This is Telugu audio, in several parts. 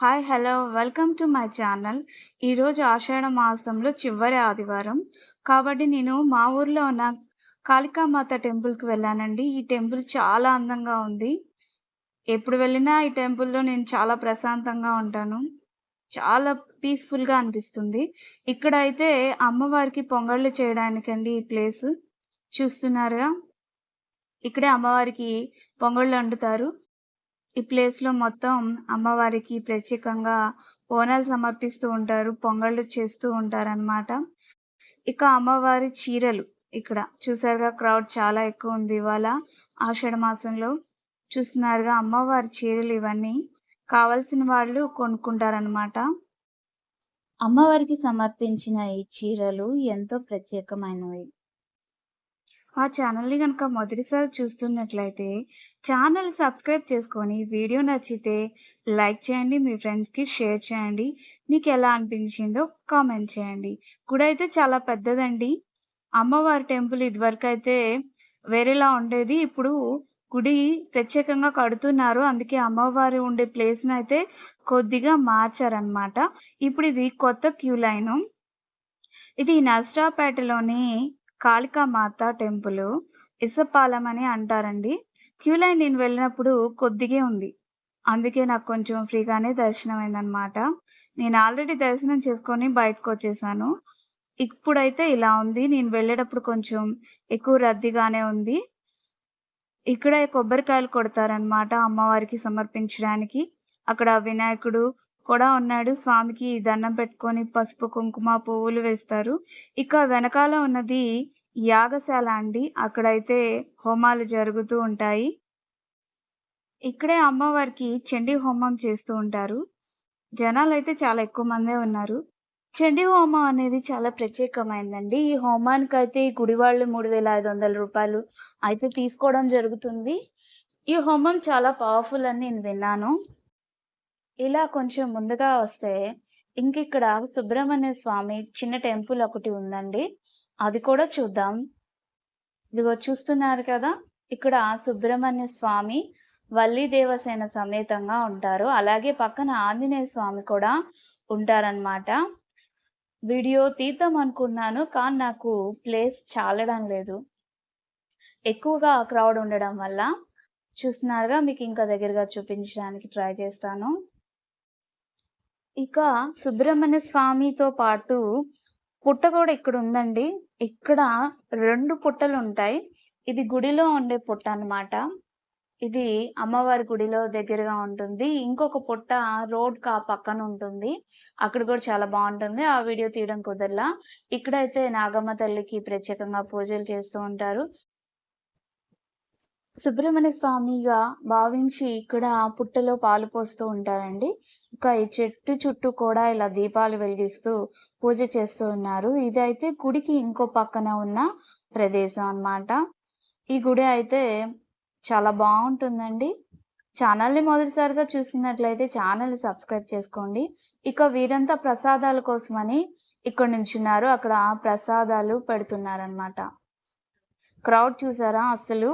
Hi! Hello! Welcome to my channel. ఈరోజు ఆషాఢ మాసంలో చివరి ఆదివారం. కాబట్టి నేను మా ఊర్లో ఉన్న కాళికామాత టెంపుల్‌కి వెళ్ళానండి. ఈ టెంపుల్ చాలా అందంగా ఉంది. ఎప్పుడు వెళ్ళినా ఈ టెంపుల్‌లో నేను చాలా ప్రశాంతంగా ఉంటాను. చాలా పీస్‌ఫుల్‌గా అనిపిస్తుంది. ఇక్కడైతే అమ్మవారికి పొంగళ్ళు చేయడానికండి ఈ ప్లేసు. చూస్తున్నారుగా? ఇక్కడే అమ్మవారికి పొంగళ్ళు వండుతారు. ఈ ప్లేస్‌లో మొత్తం అమ్మవారికి ప్రత్యేకంగా బోనాలు సమర్పిస్తూ ఉంటారు. పొంగళ్ళు చేస్తూ ఉంటారనమాట. ఇక అమ్మవారి చీరలు ఇక్కడ చూసారుగా క్రౌడ్ చాలా ఎక్కువుంది ఇవాళ ఆషాఢ మాసంలో. చూస్తున్నారుగా అమ్మవారి చీరలు ఇవన్నీ. కావాల్సిన వాళ్ళు కొనుక్కుంటారనమాట. అమ్మవారికి సమర్పించిన ఈ చీరలు ఎంతో ప్రత్యేకమైనవి. మా ఛానల్‌ని గనుక మొదటిసారి చూస్తున్నట్లయితే ఛానల్ సబ్స్క్రైబ్ చేసుకొని వీడియో నచ్చితే లైక్ చేయండి. మీ ఫ్రెండ్స్‌కి షేర్ చేయండి. మీకెలా అనిపించిందో కామెంట్ చేయండి. గుడి అయితే చాలా పెద్దదండి. అమ్మవారి టెంపుల్ ఇదివరకైతే వేరేలా ఉండేది. ఇప్పుడు గుడి ప్రత్యేకంగా కడుతున్నారు. అందుకే అమ్మవారు ఉండే ప్లేస్‌నైతే కొద్దిగా మార్చారనమాట. ఇప్పుడు ఇది కొత్త క్యూ లైను. ఇది నర్సరావుపేటలోని కాళికామాత టెంపులు. ఇసపాలెం అని అంటారండి. క్యూ లైన్ నేను వెళ్ళినప్పుడు కొద్దిగే ఉంది. అందుకే నాకు కొంచెం ఫ్రీగానే దర్శనమైందనమాట. నేను ఆల్రెడీ దర్శనం చేసుకొని బయటకొచ్చేసాను. ఇప్పుడైతే ఇలా ఉంది. నేను వెళ్ళేటప్పుడు కొంచెం ఎక్కువ రద్దీగానే ఉంది. ఇక్కడే కొబ్బరికాయలు కొడతారనమాట అమ్మవారికి సమర్పించడానికి. అక్కడ వినాయకుడు కూడా ఉన్నాడు. స్వామికి దండం పెట్టుకొని పసుపు, కుంకుమ, పువ్వులు వేస్తారు. ఇక వెనకాల ఉన్నది యాగశాల అండి. అక్కడైతే హోమాలు జరుగుతూ ఉంటాయి. ఇక్కడే అమ్మవారికి చండీ హోమం చేస్తూ ఉంటారు. జనాలైతే చాలా ఎక్కువ మందే ఉన్నారు. చండీ హోమం అనేది చాలా ప్రత్యేకమైనదండి. ఈ హోమానికైతే ఈ గుడి వాళ్ళు రూ. 3,500 అయితే తీసుకోవడం జరుగుతుంది. ఈ హోమం చాలా పవర్‌ఫుల్ అని నేను విన్నాను. ఇలా కొంచెం ముందుగా వస్తే ఇంకిక్కడ సుబ్రహ్మణ్య స్వామి చిన్న టెంపుల్ ఒకటి ఉందండి. అది కూడా చూద్దాం. ఇదిగో చూస్తున్నారు కదా! ఇక్కడ సుబ్రహ్మణ్య స్వామి, వల్లి దేవసేన సమేతంగా ఉంటారు. అలాగే పక్కన ఆంజనేయ స్వామి కూడా ఉంటారనమాట. వీడియో తీద్దాం అనుకున్నాను. కానీ నాకు ప్లేస్ చాలడం లేదు. ఎక్కువగా క్రౌడ్ ఉండడం వల్ల. చూస్తున్నారుగా మీకు ఇంకా దగ్గరగా చూపించడానికి ట్రై చేస్తాను. ఇక సుబ్రహ్మణ్య స్వామితో పాటు పుట్ట కూడా ఇక్కడ ఉందండి. ఇక్కడ 2 పుట్టలుంటాయి. ఇది గుడిలో ఉండే పుట్ట అన్నమాట. ఇది అమ్మవారి గుడిలో దగ్గరగా ఉంటుంది. ఇంకొక పుట్ట రోడ్‌కి ఆ పక్కన ఉంటుంది. అక్కడ కూడా చాలా బావుంటుంది. ఆ వీడియో తీయడం కుదరలా. ఇక్కడైతే నాగమ్మ తల్లికి ప్రత్యేకంగా పూజలు చేస్తూ ఉంటారు. సుబ్రహ్మణ్య స్వామిగా భావించి ఇక్కడ పుట్టలో పాలు పోస్తూ ఉంటారండి. ఇంకా ఈ చెట్టు చుట్టూ కూడా ఇలా దీపాలు వెలిగిస్తూ పూజ చేస్తూ ఉన్నారు. ఇదైతే గుడికి ఇంకో పక్కన ఉన్న ప్రదేశం అన్నమాట. ఈ గుడి అయితే చాలా బావుంటుందండి. ఛానల్‌ని మొదటిసారిగా చూస్తున్నట్లయితే ఛానల్‌ని సబ్స్క్రైబ్ చేసుకోండి. ఇక వీరంతా ప్రసాదాల కోసమని ఇక్కడ నించున్నారు. అక్కడ ప్రసాదాలు పెడుతున్నారన్నమాట. క్రౌడ్ చూసారా అసలు?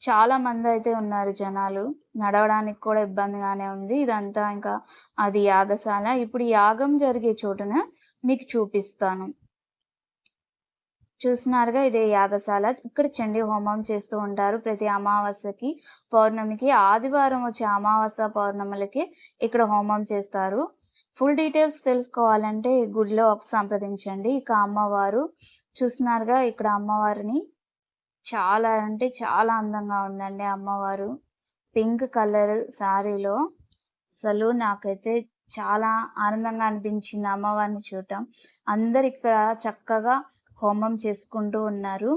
చాలా మందైతే ఉన్నారు జనాలు. నడవడానికి కూడా ఇబ్బందిగానే ఉంది. ఇదంతా ఇంకా అది యాగశాల. ఇప్పుడు యాగం జరిగే చోటున మీకు చూపిస్తాను. చూస్తున్నారుగా ఇదే యాగశాల. ఇక్కడ చండీ హోమం చేస్తూ ఉంటారు. ప్రతి అమావాస్యకి, పౌర్ణమికి, ఆదివారం వచ్చే అమావాస్య, పౌర్ణములకి ఇక్కడ హోమం చేస్తారు. ఫుల్ డీటెయిల్స్ తెలుసుకోవాలంటే గుడిలో సంప్రదించండి. ఇక అమ్మవారు చూస్తున్నారుగా ఇక్కడ అమ్మవారిని. చాలా అంటే చాలా అందంగా ఉందండి అమ్మవారు. పింక్ కలర్ శారీలో. అసలు నాకైతే చాలా ఆనందంగా అనిపించింది అమ్మవారిని చూడటం. అందరు ఇక్కడ చక్కగా హోమం చేసుకుంటూ ఉన్నారు.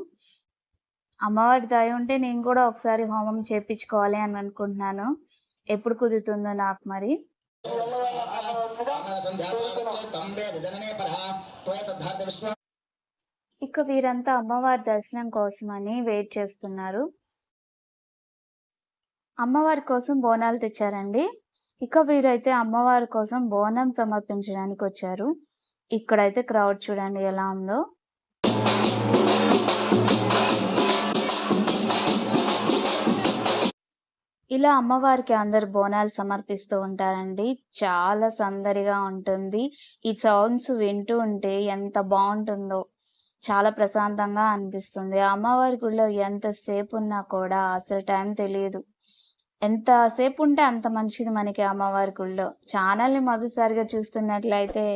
అమ్మవారి దయ ఉంటే నేను కూడా ఒకసారి హోమం చేపించుకోవాలి అని అనుకుంటున్నాను. ఎప్పుడు కుదురుతుందో నాకు మరి. ఇక వీరంతా అమ్మవారి దర్శనం కోసమని వెయిట్ చేస్తున్నారు. అమ్మవారి కోసం బోనాలు తెచ్చారండి. ఇక వీరైతే అమ్మవారి కోసం బోనం సమర్పించడానికి వచ్చారు. ఇక్కడైతే క్రౌడ్ చూడండి ఎలా ఉందో. ఇలా అమ్మవారికి అందరూ బోనాలు సమర్పిస్తూ ఉంటారండి. చాలా సందడిగా ఉంటుంది. ఈ సౌండ్స్ వింటూ ఉంటే ఎంత బావుంటుందో. చాలా ప్రశాంతంగా అనిపిస్తుంది. ఆ అమ్మవారి గుడిలో ఎంతసేపున్నా కూడా అసలు టైం తెలీదు. ఎంత సేపుంటే అంత మంచిది మనకి అమ్మవారి గుడిలో. ఛానెల్‌ని మొదటిసారిగా చూస్తున్నట్లయితే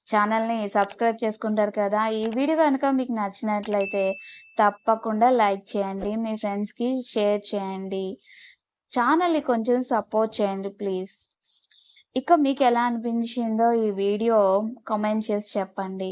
ఛానెల్‌ని సబ్స్క్రైబ్ చేసుకుంటారు కదా! ఈ వీడియో గనుక మీకు నచ్చినట్లయితే తప్పకుండా లైక్ చేయండి. మీ ఫ్రెండ్స్‌కి షేర్ చేయండి. ఛానెల్‌ని కొంచెం సపోర్ట్ చేయండి ప్లీజ్. ఇక మీకెలా అనిపించిందో ఈ వీడియో కామెంట్ చేసి చెప్పండి.